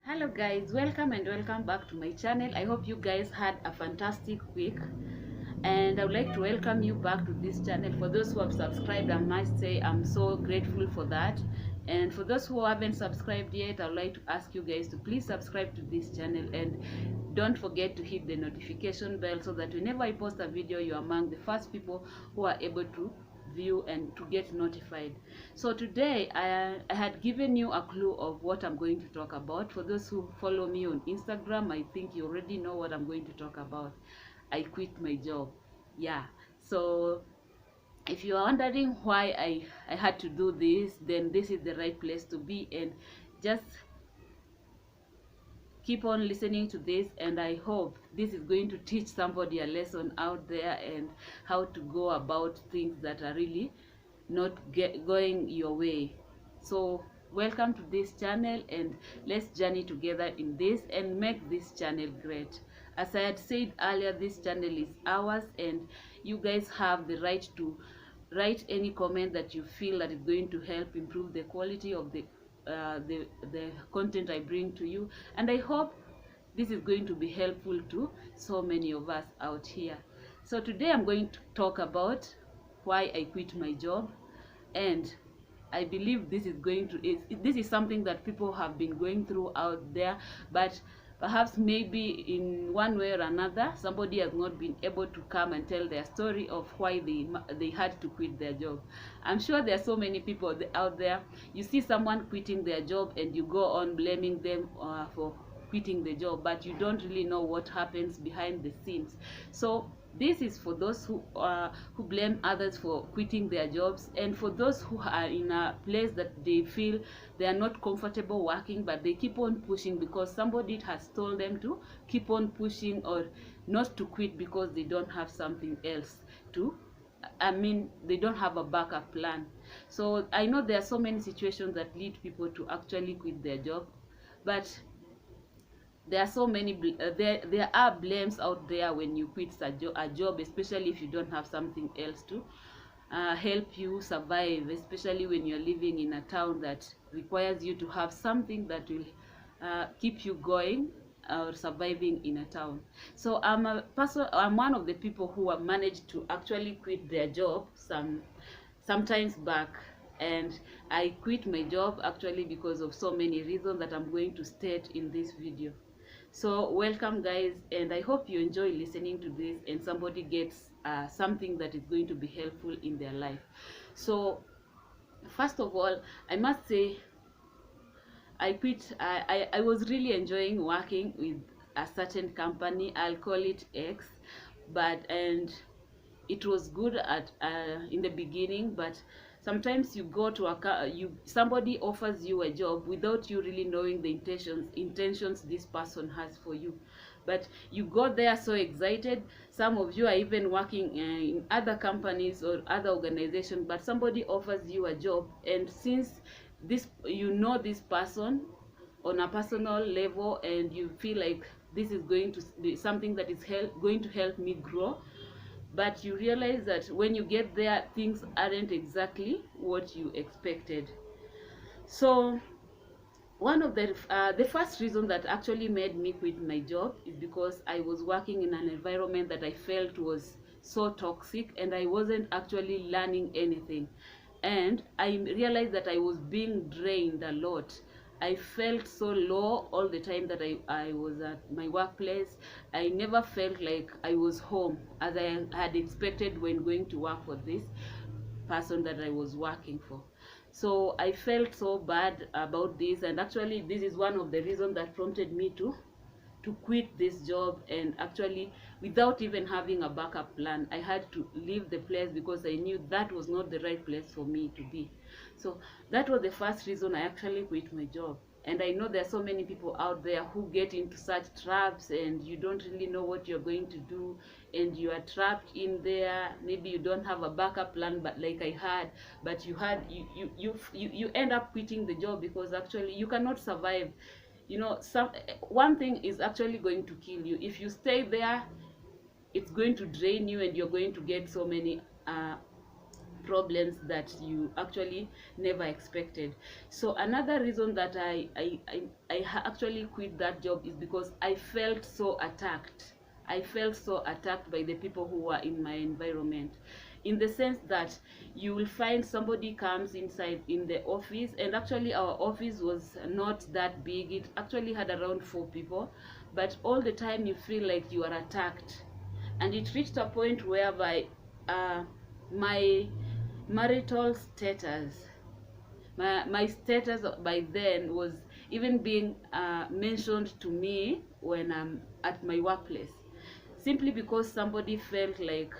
Hello guys, welcome and welcome back to my channel. I hope you guys had a fantastic week, and I would like to welcome you back to this channel. For those who have subscribed, I must say I'm so grateful for that. And for those who haven't subscribed yet, I would like to ask you guys to please subscribe to this channel, and don't forget to hit the notification bell so that whenever I post a video, you're among the first people who are able to view and to get notified. So today I had given you a clue of what I'm going to talk about. For those who follow me on Instagram, I think you already know what I'm going to talk about. I quit my job. Yeah. So if you are wondering why I had to do this, then this is the right place to be, and just keep on listening to this, and I hope this is going to teach somebody a lesson out there and how to go about things that are really not going your way. So welcome to this channel, and let's journey together in this and make this channel great. As I had said earlier, this channel is ours, and you guys have the right to write any comment that you feel that is going to help improve the quality of the content I bring to you. And I hope this is going to be helpful to so many of us out here. So today I'm going to talk about why I quit my job, and I believe this is something that people have been going through out there, but perhaps maybe in one way or another somebody has not been able to come and tell their story of why they had to quit their job. I'm sure there are so many people out there. You see someone quitting their job and you go on blaming them for quitting the job, but you don't really know what happens behind the scenes. So this is for those who blame others for quitting their jobs, and for those who are in a place that they feel they are not comfortable working, but they keep on pushing because somebody has told them to keep on pushing, or not to quit because they don't have something else to, they don't have a backup plan. So I know there are so many situations that lead people to actually quit their job, but there are so many there are blames out there when you quit a job, especially if you don't have something else to help you survive, especially when you're living in a town that requires you to have something that will keep you going or surviving in a town. So I'm one of the people who have managed to actually quit their job sometimes back, and I quit my job actually because of so many reasons that I'm going to state in this video. So welcome guys, and I hope you enjoy listening to this and somebody gets something that is going to be helpful in their life. So first of all, I must say I quit. I was really enjoying working with a certain company. I'll call it X, and it was good at in the beginning, but sometimes you go to somebody offers you a job without you really knowing the intentions this person has for you, but you got there so excited. Some of you are even working in other companies or other organizations, but somebody offers you a job, and since this person on a personal level, and you feel like this is going to be something that is going to help me grow, but you realize that when you get there, things aren't exactly what you expected. So one of the first reason that actually made me quit my job is because I was working in an environment that I felt was so toxic, and I wasn't actually learning anything, and I realized that I was being drained a lot. I felt so low all the time that I was at my workplace. I never felt like I was home as I had expected when going to work for this person that I was working for. So I felt so bad about this, and actually this is one of the reasons that prompted me to quit this job. And actually, without even having a backup plan, I had to leave the place because I knew that was not the right place for me to be. So that was the first reason I actually quit my job. And I know there are so many people out there who get into such traps, and you don't really know what you're going to do, and you are trapped in there. Maybe you don't have a backup plan, but like I had, but you end up quitting the job because actually you cannot survive. One thing is actually going to kill you. If you stay there, it's going to drain you, and you're going to get so many problems that you actually never expected. So another reason that I actually quit that job is because I felt so attacked. I felt so attacked by the people who were in my environment, in the sense that you will find somebody comes inside in the office, and actually our office was not that big. It actually had around 4 people, but all the time you feel like you are attacked. And it reached a point whereby my marital status, my status by then was even being mentioned to me when I'm at my workplace, simply because somebody felt like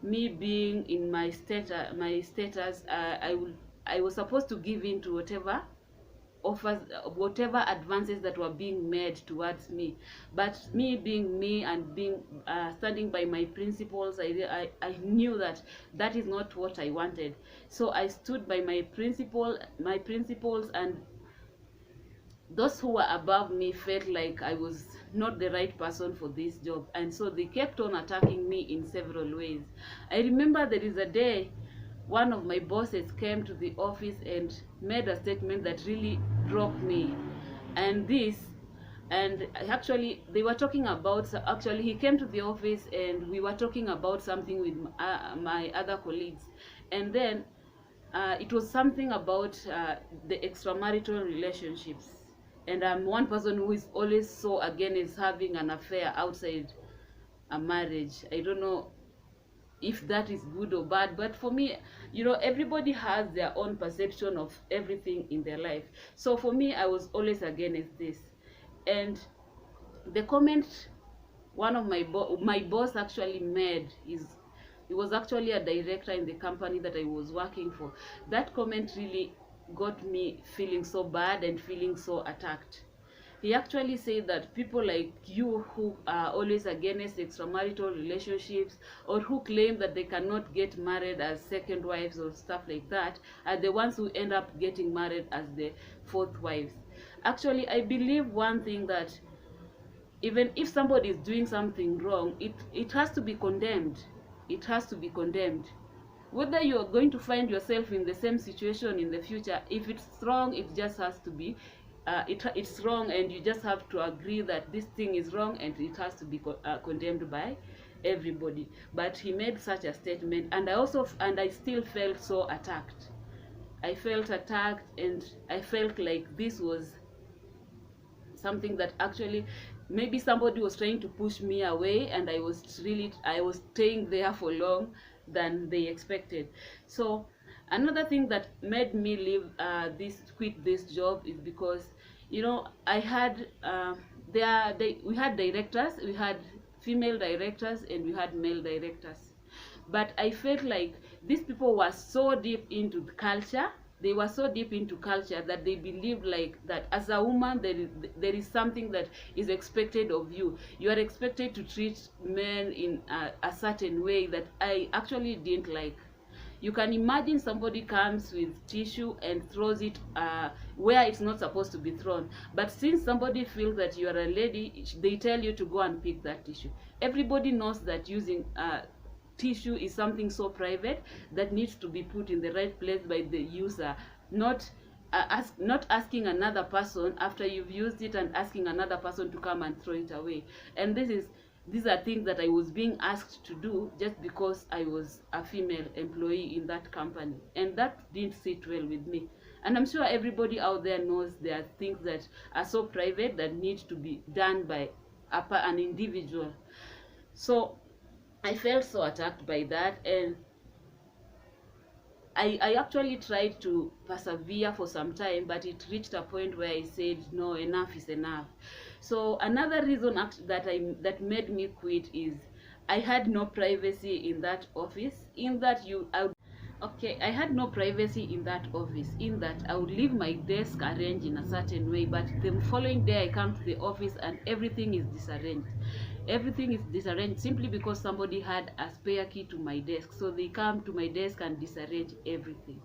me being in my status, I was supposed to give in to whatever offers, whatever advances that were being made towards me. But me being me and being standing by my principles, I knew that that is not what I wanted. So I stood by my principles, and those who were above me felt like I was not the right person for this job, and so they kept on attacking me in several ways. I remember there is a day one of my bosses came to the office and made a statement that really broke me. And this, and actually they were talking about, actually he came to the office and we were talking about something with my other colleagues, and then it was something about the extramarital relationships. And I'm one person who is always so against having an affair outside a marriage. I don't know if that is good or bad, but for me, everybody has their own perception of everything in their life. So for me, I was always against this. And the comment one of my boss actually made is, he was actually a director in the company that I was working for. That comment really got me feeling so bad and feeling so attacked. He actually said that people like you who are always against extramarital relationships, or who claim that they cannot get married as second wives or stuff like that, are the ones who end up getting married as the fourth wives. Actually, I believe one thing, that even if somebody is doing something wrong, it has to be condemned. It has to be condemned. Whether you are going to find yourself in the same situation in the future, if it's wrong, it just has to be it's wrong, and you just have to agree that this thing is wrong, and it has to be condemned by everybody. But he made such a statement, and I still felt so attacked. I felt attacked, and I felt like this was something that actually maybe somebody was trying to push me away, and I was staying there for long than they expected. So another thing that made me leave quit this job is because I had we had directors, we had female directors, and we had male directors. But I felt like these people were so deep into the culture. They were so deep into culture that they believed like that as a woman there is something that is expected of you. You are expected to treat men in a certain way that I actually didn't like. You can imagine somebody comes with tissue and throws it where it's not supposed to be thrown. But since somebody feels that you are a lady, they tell you to go and pick that tissue. Everybody knows that using tissue is something so private that needs to be put in the right place by the user, not asking another person after you've used it and asking another person to come and throw it away. And these are things that I was being asked to do just because I was a female employee in that company, and that didn't sit well with me. And I'm sure everybody out there knows there are things that are so private that need to be done by an individual. So I felt so attacked by that, and I actually tried to persevere for some time, but it reached a point where I said, no, enough is enough. So another reason that made me quit is I had no privacy in that office. I had no privacy in that office, in that I would leave my desk arranged in a certain way, but the following day I come to the office and everything is disarranged. Everything is disarranged simply because somebody had a spare key to my desk. So they come to my desk and disarrange everything.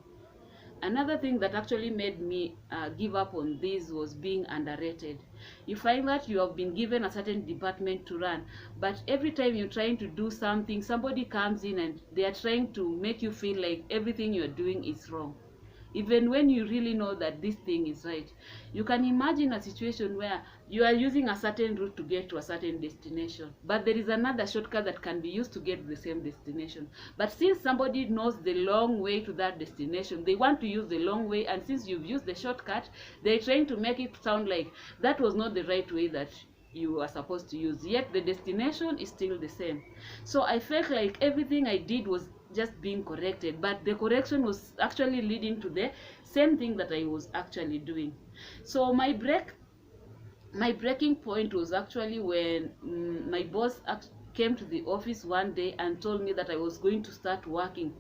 Another thing that actually made me give up on this was being underrated. You find that you have been given a certain department to run, but every time you're trying to do something, somebody comes in and they are trying to make you feel like everything you're doing is wrong, even when you really know that this thing is right. You can imagine a situation where you are using a certain route to get to a certain destination, but there is another shortcut that can be used to get to the same destination. But since somebody knows the long way to that destination, they want to use the long way, and since you've used the shortcut, they're trying to make it sound like that was not the right way that you are supposed to use, yet the destination is still the same. So I felt like everything I did was just being corrected, but the correction was actually leading to the same thing that I was actually doing. So my breaking point was actually when my boss came to the office one day and told me that I was going to start working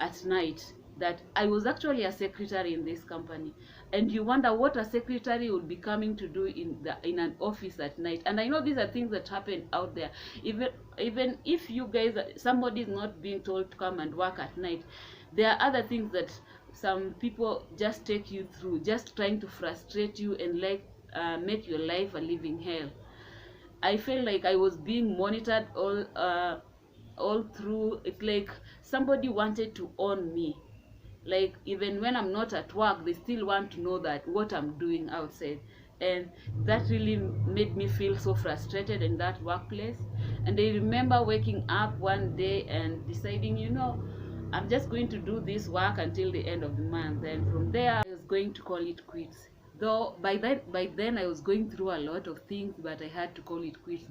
at night, that I was actually a secretary in this company. And you wonder what a secretary would be coming to do in an office at night. And I know these are things that happen out there. Even if you guys, somebody is not being told to come and work at night, there are other things that some people just take you through, just trying to frustrate you and like make your life a living hell. I felt like I was being monitored all through. It's like somebody wanted to own me. Like even when I'm not at work, they still want to know that what I'm doing outside. And that really made me feel so frustrated in that workplace. And I remember waking up one day and deciding, I'm just going to do this work until the end of the month, and from there I was going to call it quits. Though by then I was going through a lot of things, but I had to call it quits,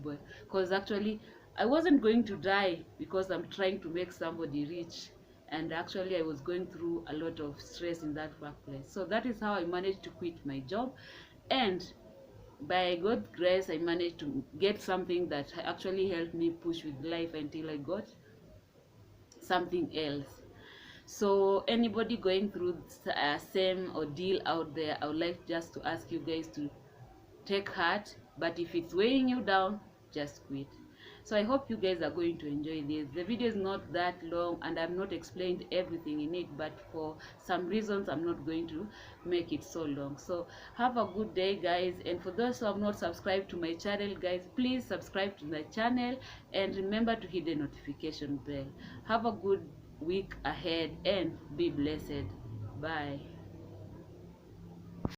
because actually I wasn't going to die because I'm trying to make somebody rich, and actually I was going through a lot of stress in that workplace. So that is how I managed to quit my job, and by God's grace I managed to get something that actually helped me push with life until I got something else. So anybody going through same ordeal out there, I would like just to ask you guys to take heart, but if it's weighing you down, just quit. So I hope you guys are going to enjoy this. The video is not that long and I've not explained everything in it, but for some reasons I'm not going to make it so long. So have a good day, guys, and for those who have not subscribed to my channel, guys, please subscribe to the channel and remember to hit the notification bell. Have a good week ahead and be blessed. Bye.